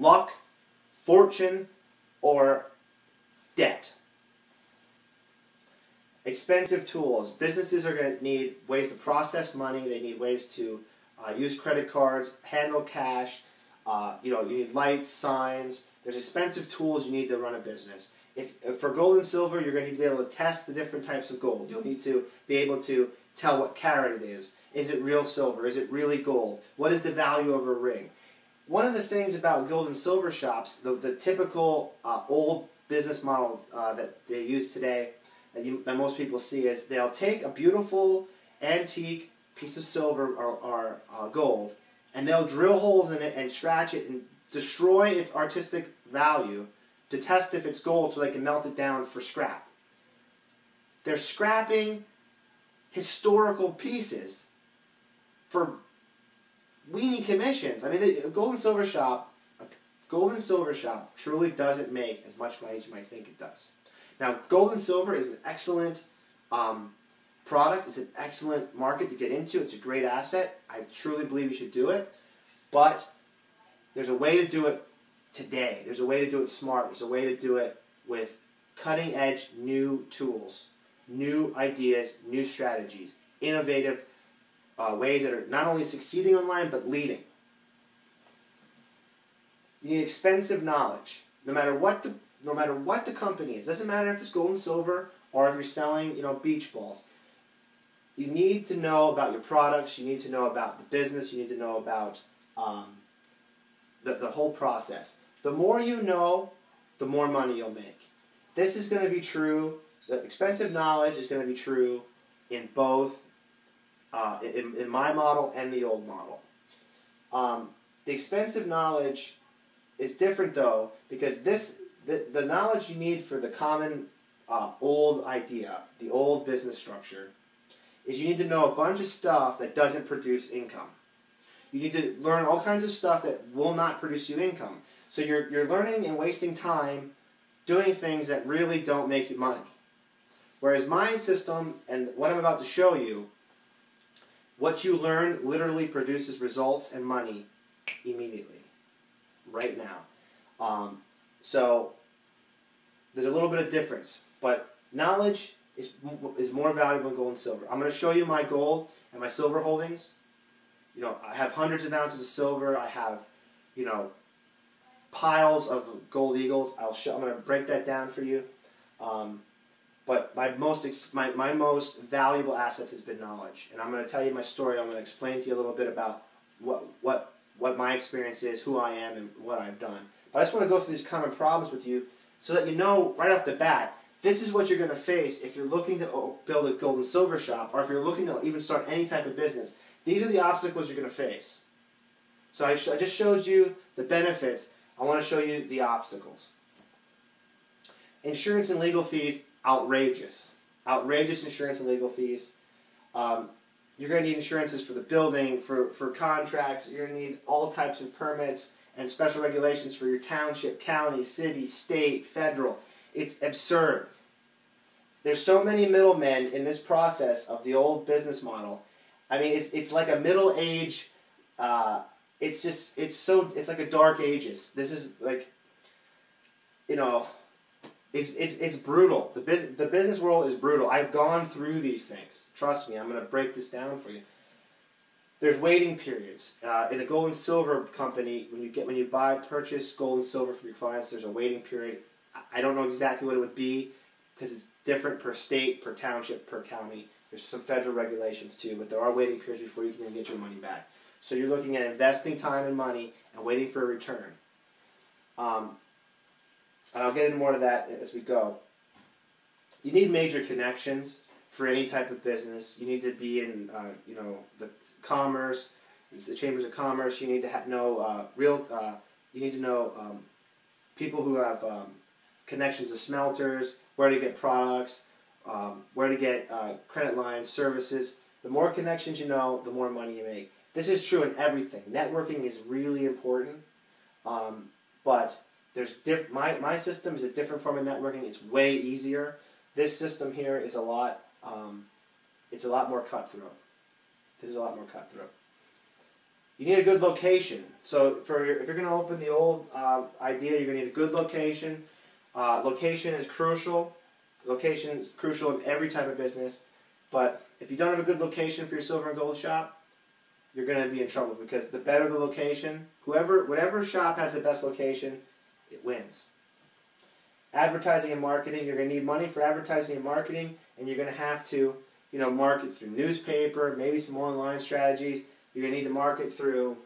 luck, fortune, or debt. Expensive tools. Businesses are going to need ways to process money. They need ways to use credit cards, handle cash. You need lights, signs. There's expensive tools you need to run a business. If for gold and silver, you're going to need to be able to test the different types of gold. You'll need to be able to tell what carat it is. Is it real silver? Is it really gold? What is the value of a ring? One of the things about gold and silver shops, the typical old business model that they use today, that most people see, is they'll take a beautiful antique piece of silver or gold, and they'll drill holes in it and scratch it and destroy its artistic value to test if it's gold so they can melt it down for scrap. They're scrapping historical pieces for weenie commissions. I mean, a gold and silver shop truly doesn't make as much money as you might think it does. Now, gold and silver is an excellent product. It's an excellent market to get into. It's a great asset. I truly believe you should do it. But there's a way to do it today. There's a way to do it smart. There's a way to do it with cutting-edge new tools, new ideas, new strategies, innovative ways that are not only succeeding online, but leading. You need expensive knowledge. No matter what the company is, doesn't matter if it's gold and silver or if you're selling, beach balls. You need to know about your products. You need to know about the business. You need to know about the whole process. The more you know, the more money you'll make. This is going to be true. The expensive knowledge is going to be true in both, in my model and the old model. The expensive knowledge is different though, because the knowledge you need for the common old idea, the old business structure, is you need to know a bunch of stuff that doesn't produce income. You need to learn all kinds of stuff that will not produce you income. So you're learning and wasting time doing things that really don't make you money. Whereas my system and what I'm about to show you, what you learn literally produces results and money immediately, right now. So there's a little bit of difference, but knowledge is more valuable than gold and silver. I'm going to show you my gold and my silver holdings. I have hundreds of ounces of silver. I have, piles of gold eagles. I'm going to break that down for you. But my most valuable assets has been knowledge, and I'm going to tell you my story. I'm going to explain to you a little bit about what my experience is, who I am, and what I've done. But I just want to go through these common problems with you so that you know right off the bat, this is what you're going to face if you're looking to build a gold and silver shop, or if you're looking to even start any type of business. These are the obstacles you're going to face. So I just showed you the benefits. I want to show you the obstacles. Insurance and legal fees, outrageous. Outrageous insurance and legal fees. You're going to need insurances for the building, for contracts. You're going to need all types of permits and special regulations for your township, county, city, state, federal. It's absurd. There's so many middlemen in this process of the old business model. I mean, it's like a middle age. It's like a dark ages. This is like, it's brutal. The business world is brutal. I've gone through these things. Trust me, I'm going to break this down for you. There's waiting periods. In a gold and silver company, when you purchase gold and silver from your clients, there's a waiting period. I don't know exactly what it would be because it's different per state, per township, per county. There's some federal regulations too, but there are waiting periods before you can even get your money back. So you're looking at investing time and money and waiting for a return. And I'll get into more of that as we go. You need major connections for any type of business. You need to be in, the commerce, the chambers of commerce. You need to know you need to know people who have connections to smelters, where to get products, where to get credit lines, services. The more connections you know, the more money you make. This is true in everything. Networking is really important, but there's my system is a different form of networking. It's way easier. This system here is a lot. It's a lot more cutthroat. This is a lot more cutthroat. You need a good location. So if you're going to open the old idea, you're going to need a good location. Location is crucial. Location is crucial in every type of business. But if you don't have a good location for your silver and gold shop, you're going to be in trouble, because the better the location, whatever shop has the best location, it wins. Advertising and marketing, you're going to need money for advertising and marketing, and you're going to have to, market through newspaper, maybe some online strategies. You're going to need to market through,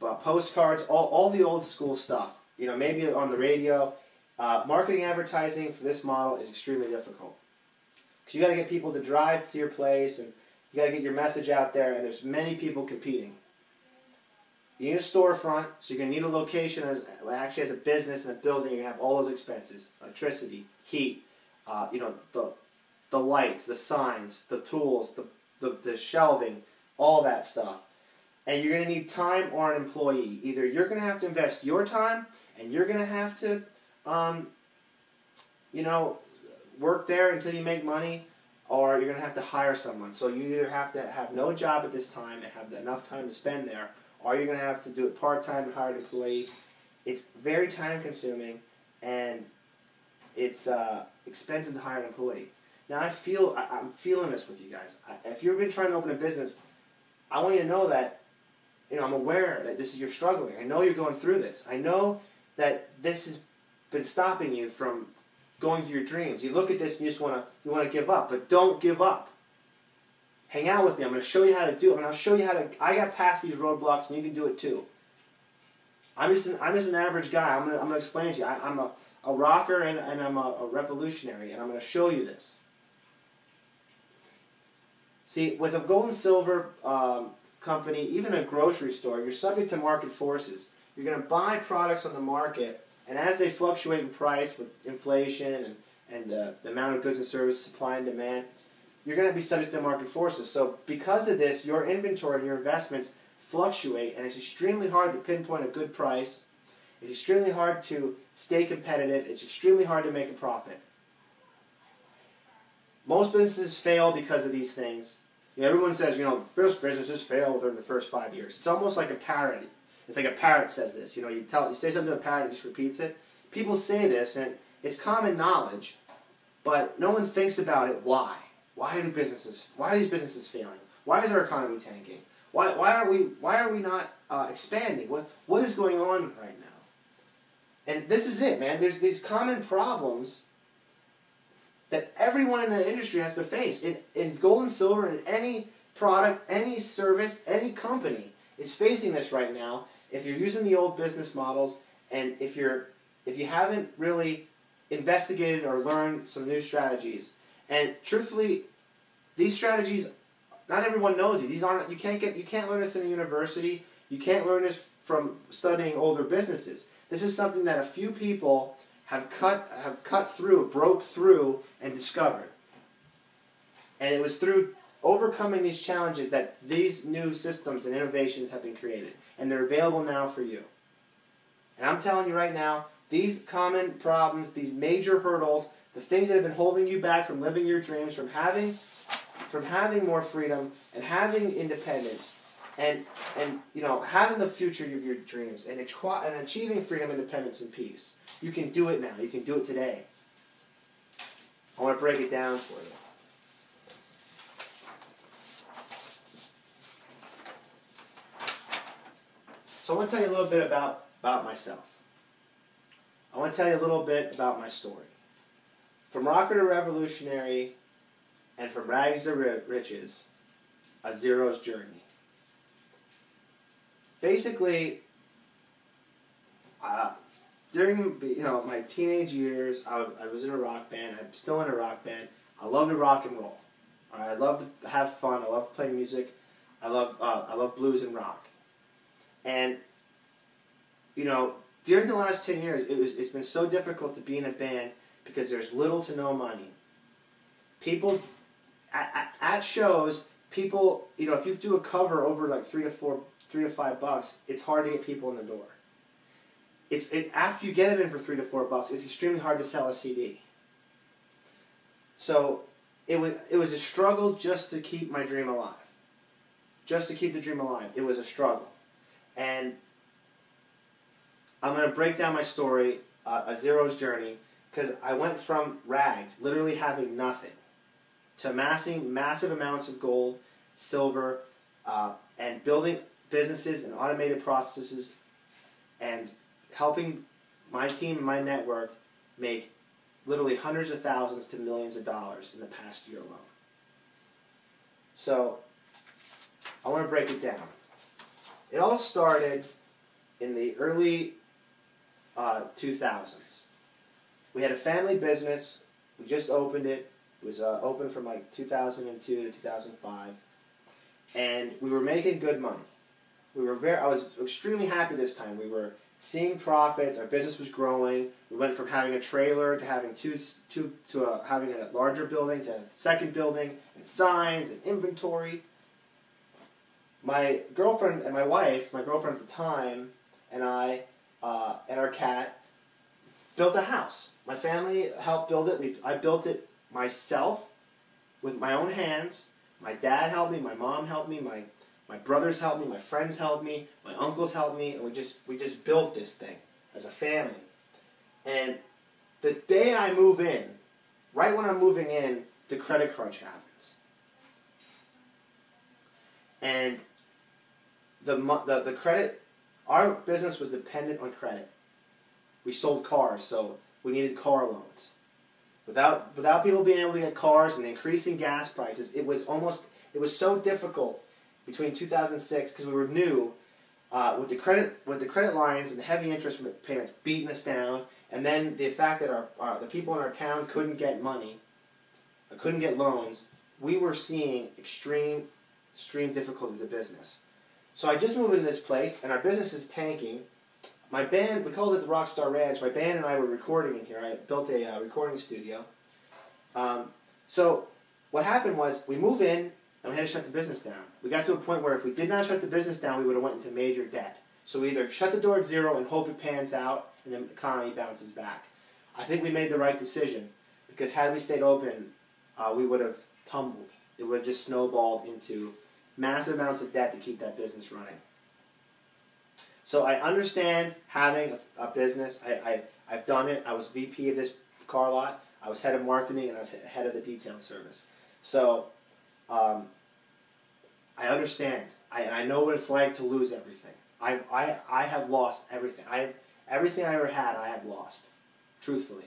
postcards, all the old school stuff. Maybe on the radio. Marketing and advertising for this model is extremely difficult, because you got to get people to drive to your place, and you got to get your message out there, and there's many people competing. You need a storefront, so you're going to need a location as a business and a building. You're going to have all those expenses: electricity, heat, the lights, the signs, the tools, the shelving, all that stuff. And you're going to need time or an employee. Either you're going to have to invest your time, and you're going to have to work there until you make money, or you're going to have to hire someone. So you either have to have no job at this time and have enough time to spend there, or you're going to have to do it part-time and hire an employee. It's very time-consuming, and it's expensive to hire an employee. Now, I'm feeling this with you guys. If you've been trying to open a business, I want you to know that, I'm aware that you're struggling. I know you're going through this. I know that this has been stopping you from going to your dreams. You look at this and you just want to give up, but don't give up. Hang out with me. I'm going to show you how to do it. I'm going to show you how to. I got past these roadblocks, and you can do it too. I'm just an average guy. I'm going to explain to you. I'm a rocker, and I'm a revolutionary, and I'm going to show you this. See, with a gold and silver company, even a grocery store, you're subject to market forces. You're going to buy products on the market, and as they fluctuate in price with inflation and the amount of goods and services, supply and demand, you're going to be subject to market forces. So because of this, your inventory and your investments fluctuate, and it's extremely hard to pinpoint a good price. It's extremely hard to stay competitive. It's extremely hard to make a profit. Most businesses fail because of these things. Everyone says, most businesses fail within the first 5 years. It's almost like a parody. It's like a parrot says this. You say something to a parrot, it just repeats it. People say this, and it's common knowledge, but no one thinks about it. Why? Why are these businesses failing? Why is our economy tanking? Why are we not expanding? What is going on right now? And this is it, man. There's these common problems that everyone in the industry has to face. In gold and silver, in any product, any service, any company is facing this right now. If you're using the old business models, and if you haven't really investigated or learned some new strategies, and truthfully, these strategies, not everyone knows these. You can't learn this in a university. You can't learn this from studying older businesses. This is something that a few people have cut through, broke through, and discovered. And it was through overcoming these challenges that these new systems and innovations have been created. And they're available now for you. And I'm telling you right now, these common problems, these major hurdles, the things that have been holding you back from living your dreams, from having more freedom and having independence, and having the future of your dreams, and achieving freedom, independence, and peace. You can do it now. You can do it today. I want to break it down for you. So I want to tell you a little bit about myself. I want to tell you a little bit about my story. From rocker to revolutionary, and from rags to riches, a zero's journey. Basically, during my teenage years, I was in a rock band. I'm still in a rock band. I love to rock and roll. I love to have fun. I love playing music. I love blues and rock. And during the last 10 years, it's been so difficult to be in a band because there's little to no money. People at shows, people, if you do a cover over like $3 to $5, it's hard to get people in the door. After you get them in for $3 to $4, it's extremely hard to sell a CD. So it was a struggle just to keep my dream alive. Just to keep the dream alive. It was a struggle. And I'm going to break down my story, a zero's journey, because I went from rags, literally having nothing, to amassing massive amounts of gold, silver, and building businesses and automated processes and helping my team and my network make literally hundreds of thousands to millions of dollars in the past year alone. So, I want to break it down. It all started in the early 2000s. We had a family business. We just opened it. It was open from like 2002 to 2005. And we were making good money. I was extremely happy this time. We were seeing profits. Our business was growing. We went from having a trailer to having having a larger building to a second building and signs and inventory. My girlfriend and my wife, my girlfriend at the time, and I, and our cat, built a house. My family helped build it. I built it myself with my own hands. My dad helped me. My mom helped me. My brothers helped me. My friends helped me. My uncles helped me. And we just built this thing as a family. And the day I move in, right when I'm moving in, the credit crunch happens. And the credit, our business was dependent on credit. We sold cars, so we needed car loans. Without people being able to get cars and the increasing gas prices, it was so difficult between 2006 because we were new, with the credit lines and the heavy interest payments beating us down, and then the fact that the people in our town couldn't get money, couldn't get loans. We were seeing extreme difficulty in the business. So I just moved into this place, and our business is tanking. My band, we called it the Rockstar Ranch. My band and I were recording in here. I built a recording studio. So what happened was we moved in, and we had to shut the business down. We got to a point where if we did not shut the business down, we would have went into major debt. So we either shut the door at zero and hope it pans out, and the economy bounces back. I think we made the right decision, because had we stayed open, we would have tumbled. It would have just snowballed into massive amounts of debt to keep that business running. So I understand having a business. I've done it. I was VP of this car lot. I was head of marketing, and I was head of the detail service. So I understand. I know what it's like to lose everything. I have lost everything. Everything I ever had, I have lost, truthfully.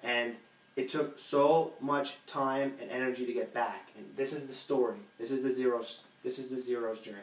And it took so much time and energy to get back. And this is the story. This is the zero's journey.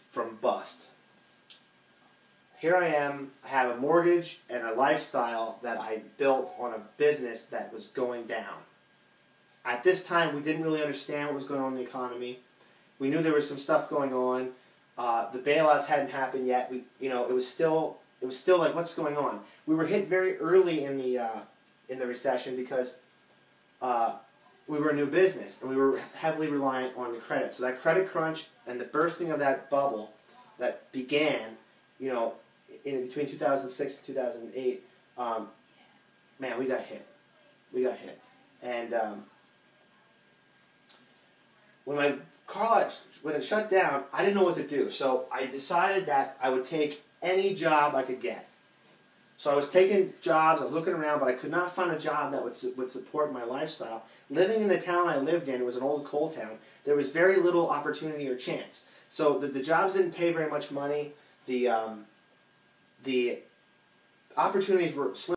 From bust. Here I am. I have a mortgage and a lifestyle that I built on a business that was going down. At this time, we didn't really understand what was going on in the economy. We knew there was some stuff going on. The bailouts hadn't happened yet. It was still like, what's going on? We were hit very early in the recession because we were a new business, and we were heavily reliant on the credit. So that credit crunch and the bursting of that bubble that began, in between 2006 and 2008, man, we got hit. We got hit. And when it shut down, I didn't know what to do. So I decided that I would take any job I could get. So I was taking jobs, I was looking around, but I could not find a job that would support my lifestyle. Living in the town I lived in, it was an old coal town, there was very little opportunity or chance. So the jobs didn't pay very much money. The opportunities were slim.